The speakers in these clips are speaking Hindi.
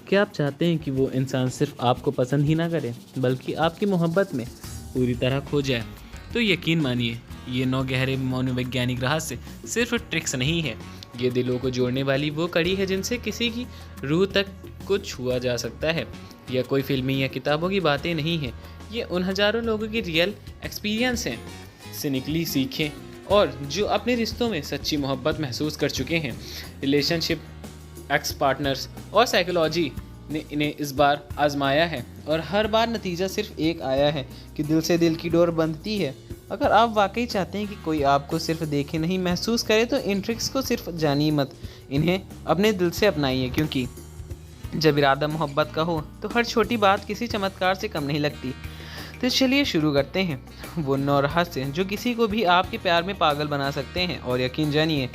क्या आप चाहते हैं कि वो इंसान सिर्फ आपको पसंद ही ना करे बल्कि आपकी मोहब्बत में पूरी तरह खो जाए? तो यकीन मानिए, ये 9 गहरे मनोवैज्ञानिक रहस्य सिर्फ ट्रिक्स नहीं है। ये दिलों को जोड़ने वाली वो कड़ी है जिनसे किसी की रूह तक को छुआ जा सकता है। यह कोई फिल्मी या किताबों की बातें नहीं है, ये उन हजारों लोगों की रियल एक्सपीरियंस हैं से निकली सीखें, और जो अपने रिश्तों में सच्ची मोहब्बत महसूस कर चुके हैं। रिलेशनशिप एक्स पार्टनर्स और साइकोलॉजी ने इन्हें इस बार आजमाया है, और हर बार नतीजा सिर्फ एक आया है कि दिल से दिल की डोर बंधती है। अगर आप वाकई चाहते हैं कि कोई आपको सिर्फ देखे नहीं महसूस करे, तो इन ट्रिक्स को सिर्फ जानिए मत, इन्हें अपने दिल से अपनाइए। क्योंकि जब इरादा मोहब्बत का हो तो हर छोटी बात किसी चमत्कार से कम नहीं लगती। तो चलिए शुरू करते हैं वो 9 रहस्य जो किसी को भी आपके प्यार में पागल बना सकते हैं। और यकीन जानिए,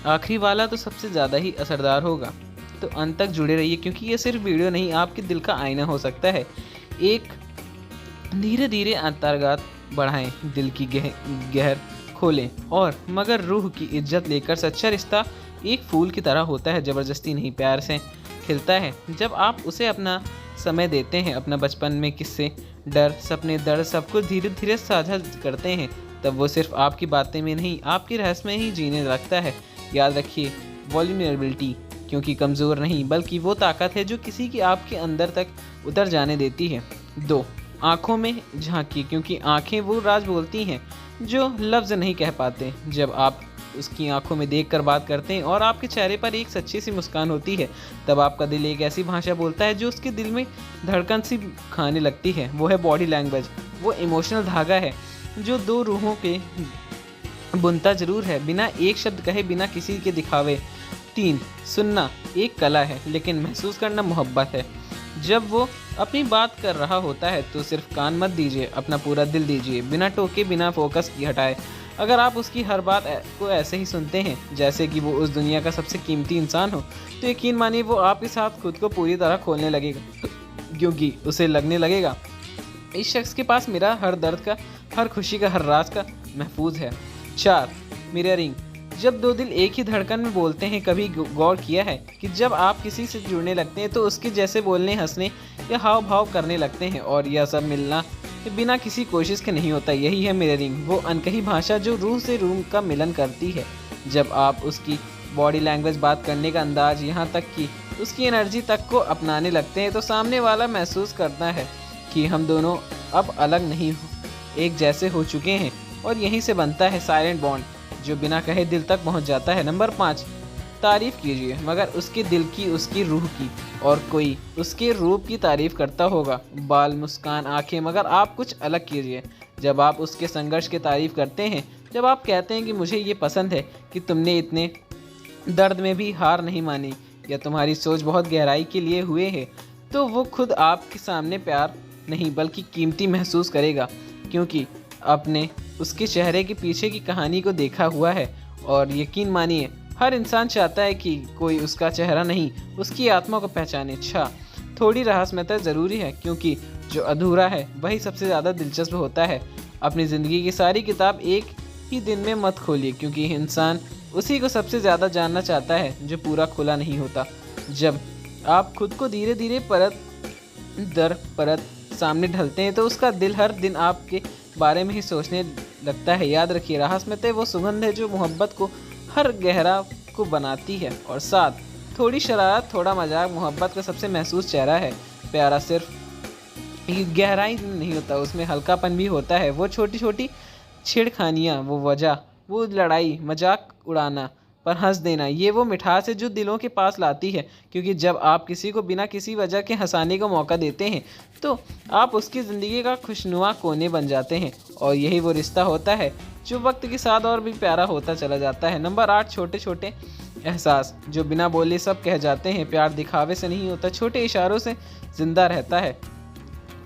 आखिरी वाला तो सबसे ज़्यादा ही असरदार होगा। तो अंत तक जुड़े रहिए, क्योंकि ये सिर्फ वीडियो नहीं, आपके दिल का आईना हो सकता है। एक धीरे धीरे अंतर्गत बढ़ाएं, दिल की गहर खोलें, और मगर रूह की इज्जत लेकर। सच्चा रिश्ता एक फूल की तरह होता है, ज़बरदस्ती नहीं, प्यार से खिलता है। जब आप उसे अपना समय देते हैं, अपना बचपन में किस्से, डर, सपने, दर्द, सब कुछ धीरे धीरे साझा करते हैं, तब वो सिर्फ आपकी बातें में नहीं, आपके रहस्य में ही जीने लगता है। याद रखिए, वल्नरेबिलिटी क्योंकि कमज़ोर नहीं, बल्कि वो ताकत है जो किसी की आपके अंदर तक उतर जाने देती है। 2, आँखों में झांकी, क्योंकि आँखें वो राज बोलती हैं जो लफ्ज़ नहीं कह पाते। जब आप उसकी आंखों में देखकर बात करते हैं और आपके चेहरे पर एक सच्ची सी मुस्कान होती है, तब आपका दिल एक ऐसी भाषा बोलता है जो उसके दिल में धड़कन सी खाने लगती है। वो है बॉडी लैंग्वेज, वो इमोशनल धागा है जो 2 रूहों के बुनता जरूर है, बिना एक शब्द कहे, बिना किसी के दिखावे। 3, सुनना एक कला है, लेकिन महसूस करना मोहब्बत है। जब वो अपनी बात कर रहा होता है तो सिर्फ कान मत दीजिए, अपना पूरा दिल दीजिए, बिना टोके, बिना फोकस की हटाए। अगर आप उसकी हर बात को ऐसे ही सुनते हैं जैसे कि वो उस दुनिया का सबसे कीमती इंसान हो, तो यकीन मानिए वो आपके साथ खुद को पूरी तरह खोलने लगेगा, क्योंकि उसे लगने लगेगा इस शख्स के पास मेरा हर दर्द का, हर खुशी का, हर राज का महफूज है। 4, मिररिंग, जब 2 दिल एक ही धड़कन में बोलते हैं। कभी गौर किया है कि जब आप किसी से जुड़ने लगते हैं तो उसके जैसे बोलने, हंसने या हाव भाव करने लगते हैं, और यह सब मिलना बिना किसी कोशिश के नहीं होता। यही है मिररिंग, वो अनकही भाषा जो रूह से रूह का मिलन करती है। जब आप उसकी बॉडी लैंग्वेज, बात करने का अंदाज, यहाँ तक कि उसकी एनर्जी तक को अपनाने लगते हैं, तो सामने वाला महसूस करता है कि हम दोनों अब अलग नहीं एक जैसे हो चुके हैं। और यहीं से बनता है साइलेंट बॉन्ड जो बिना कहे दिल तक पहुँच जाता है। नंबर 5, तारीफ़ कीजिए, मगर उसके दिल की, उसकी रूह की। और कोई उसके रूप की तारीफ़ करता होगा, बाल, मुस्कान, आंखें, मगर आप कुछ अलग कीजिए। जब आप उसके संघर्ष की तारीफ़ करते हैं, जब आप कहते हैं कि मुझे ये पसंद है कि तुमने इतने दर्द में भी हार नहीं मानी, या तुम्हारी सोच बहुत गहराई के लिए हुए है, तो वो खुद आपके सामने प्यार नहीं बल्कि कीमती महसूस करेगा, क्योंकि आपने उसके चेहरे के पीछे की कहानी को देखा हुआ है। और यकीन मानिए, हर इंसान चाहता है कि कोई उसका चेहरा नहीं, उसकी आत्मा को पहचाने। अच्छा, थोड़ी रहस्यमयता ज़रूरी है, क्योंकि जो अधूरा है वही सबसे ज़्यादा दिलचस्प होता है। अपनी ज़िंदगी की सारी किताब एक ही दिन में मत खोलिए, क्योंकि इंसान उसी को सबसे ज़्यादा जानना चाहता है जो पूरा खुला नहीं होता। जब आप खुद को धीरे धीरे परत दर परत सामने ढलते हैं, तो उसका दिल हर दिन आपके बारे में ही सोचने लगता है। याद रखिए, रहस्यमयता वो सुगंध है जो मोहब्बत को हर गहरा को बनाती है। और 7, थोड़ी शरारत, थोड़ा मजाक मोहब्बत का सबसे महसूस चेहरा है। प्यारा सिर्फ गहराई नहीं होता, उसमें हल्कापन भी होता है। वो छोटी छोटी छेड़खानियाँ, वो वजह, वो लड़ाई, मजाक उड़ाना पर हंस देना, ये वो मिठास है जो दिलों के पास लाती है। क्योंकि जब आप किसी को बिना किसी वजह के हंसाने का मौका देते हैं, तो आप उसकी ज़िंदगी का खुशनुमा कोने बन जाते हैं। और यही वो रिश्ता होता है जो वक्त के साथ और भी प्यारा होता चला जाता है। नंबर 8, छोटे छोटे एहसास जो बिना बोले सब कह जाते हैं। प्यार दिखावे से नहीं होता, छोटे इशारों से ज़िंदा रहता है।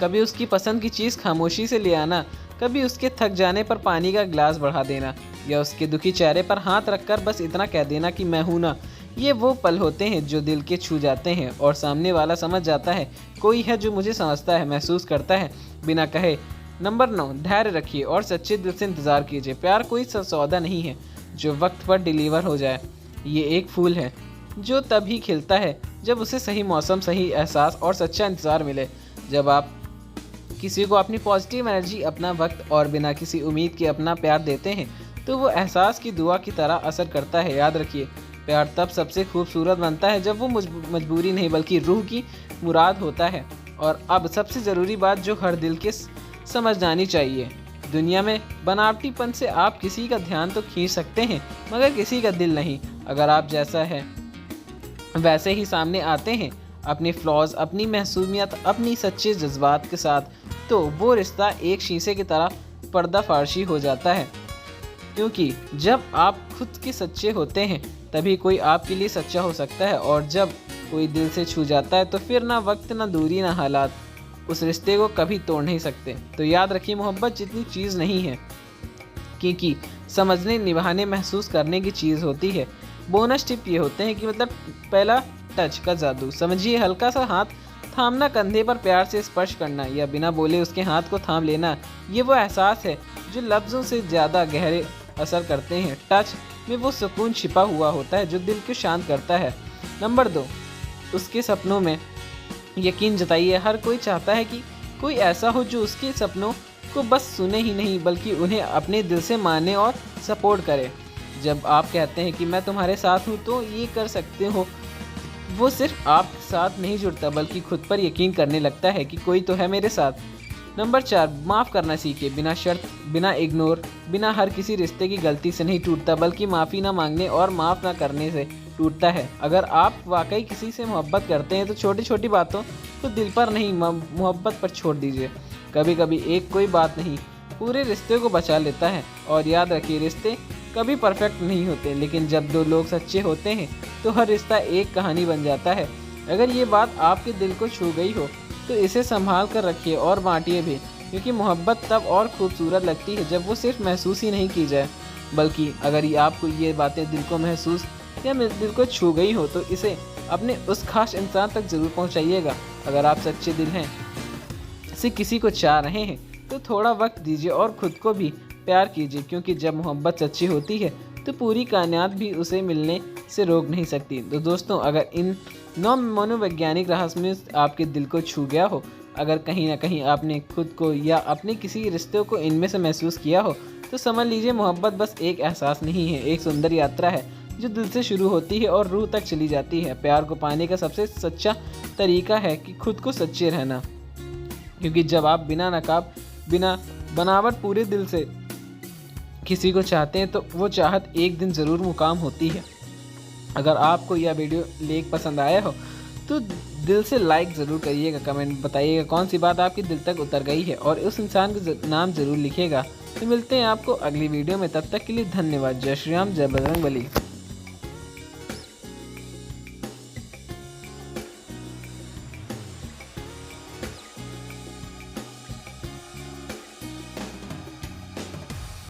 कभी उसकी पसंद की चीज़ खामोशी से ले आना, कभी उसके थक जाने पर पानी का गिलास बढ़ा देना, या उसके दुखी चेहरे पर हाथ रखकर बस इतना कह देना कि मैं हूं ना। ये वो पल होते हैं जो दिल के छू जाते हैं, और सामने वाला समझ जाता है कोई है जो मुझे समझता है, महसूस करता है बिना कहे। नंबर 9, धैर्य रखिए और सच्चे दिल से इंतज़ार कीजिए। प्यार कोई सौदा नहीं है जो वक्त पर डिलीवर हो जाए। ये एक फूल है जो तभी खिलता है जब उसे सही मौसम, सही एहसास और सच्चा इंतज़ार मिले। जब आप किसी को अपनी पॉजिटिव एनर्जी, अपना वक्त और बिना किसी उम्मीद के अपना प्यार देते हैं तो वो एहसास की दुआ की तरह असर करता है। याद रखिए, प्यार तब सबसे खूबसूरत बनता है जब वो मजबूरी नहीं बल्कि रूह की मुराद होता है। और अब सबसे ज़रूरी बात जो हर दिल के समझ जानी चाहिए, दुनिया में बनावटीपन से आप किसी का ध्यान तो खींच सकते हैं मगर किसी का दिल नहीं। अगर आप जैसा है वैसे ही सामने आते हैं, अपने फ्लॉज, अपनी मासूमियत, अपनी सच्चे जज्बात के साथ, तो वो रिश्ता एक शीशे की तरह पर्दाफाशी हो जाता है। क्योंकि जब आप खुद के सच्चे होते हैं तभी कोई आपके लिए सच्चा हो सकता है। और जब कोई दिल से छू जाता है तो फिर ना वक्त, ना दूरी, ना हालात उस रिश्ते को कभी तोड़ नहीं सकते। तो याद रखिए, मोहब्बत जितनी चीज़ नहीं है क्योंकि समझने, निभाने, महसूस करने की चीज़ होती है। बोनस टिप ये होते हैं कि मतलब पहला, टच का जादू। समझिए, हल्का सा हाथ थामना, कंधे पर प्यार से स्पर्श करना या बिना बोले उसके हाथ को थाम लेना, ये वो एहसास है जो लफ्ज़ों से ज़्यादा गहरे असर करते हैं। टच में वो सुकून छिपा हुआ होता है जो दिल को शांत करता है। नंबर 2, उसके सपनों में यकीन जताइए। हर कोई चाहता है कि कोई ऐसा हो जो उसके सपनों को बस सुने ही नहीं बल्कि उन्हें अपने दिल से माने और सपोर्ट करे। जब आप कहते हैं कि मैं तुम्हारे साथ हूँ तो ये कर सकते हो, वो सिर्फ आपके साथ नहीं जुड़ता बल्कि खुद पर यकीन करने लगता है कि कोई तो है मेरे साथ। नंबर 4, माफ़ करना सीखिए। बिना शर्त, बिना इग्नोर, बिना हर किसी रिश्ते की गलती से नहीं टूटता बल्कि माफ़ी ना मांगने और माफ़ ना करने से टूटता है। अगर आप वाकई किसी से मोहब्बत करते हैं तो छोटी छोटी बातों को दिल पर नहीं, मोहब्बत पर छोड़ दीजिए। कभी कभी एक कोई बात नहीं पूरे रिश्ते को बचा लेता है। और याद रखिए, रिश्ते कभी परफेक्ट नहीं होते, लेकिन जब दो लोग सच्चे होते हैं तो हर रिश्ता एक कहानी बन जाता है। अगर ये बात आपके दिल को छू गई हो तो इसे संभाल कर रखिए और बांटिए भी, क्योंकि मोहब्बत तब और खूबसूरत लगती है जब वो सिर्फ महसूस ही नहीं की जाए बल्कि अगर ये आपको ये बातें दिल को महसूस या दिल को छू गई हो तो इसे अपने उस खास इंसान तक ज़रूर पहुंचाइएगा। अगर आप सच्चे दिल हैं, से किसी को चाह रहे हैं तो थोड़ा वक्त दीजिए और ख़ुद को भी प्यार कीजिए, क्योंकि जब मोहब्बत सच्ची होती है तो पूरी कायनात भी उसे मिलने से रोक नहीं सकती। तो दोस्तों, अगर इन 9 मनोवैज्ञानिक रहस्यों आपके दिल को छू गया हो, अगर कहीं ना कहीं आपने खुद को या अपने किसी रिश्ते को इनमें से महसूस किया हो, तो समझ लीजिए मोहब्बत बस एक एहसास नहीं है, एक सुंदर यात्रा है जो दिल से शुरू होती है और रूह तक चली जाती है। प्यार को पाने का सबसे सच्चा तरीका है कि खुद को सच्चे रहना, क्योंकि जब आप बिना नकाब, बिना बनावट पूरे दिल से किसी को चाहते हैं तो वो चाहत एक दिन ज़रूर मुकाम होती है। अगर आपको यह वीडियो लेख पसंद आया हो तो दिल से लाइक ज़रूर करिएगा, कमेंट बताइएगा कौन सी बात आपके दिल तक उतर गई है और उस इंसान का नाम ज़रूर लिखिएगा। तो मिलते हैं आपको अगली वीडियो में, तब तक के लिए धन्यवाद। जय श्री राम, जय बजरंग बली।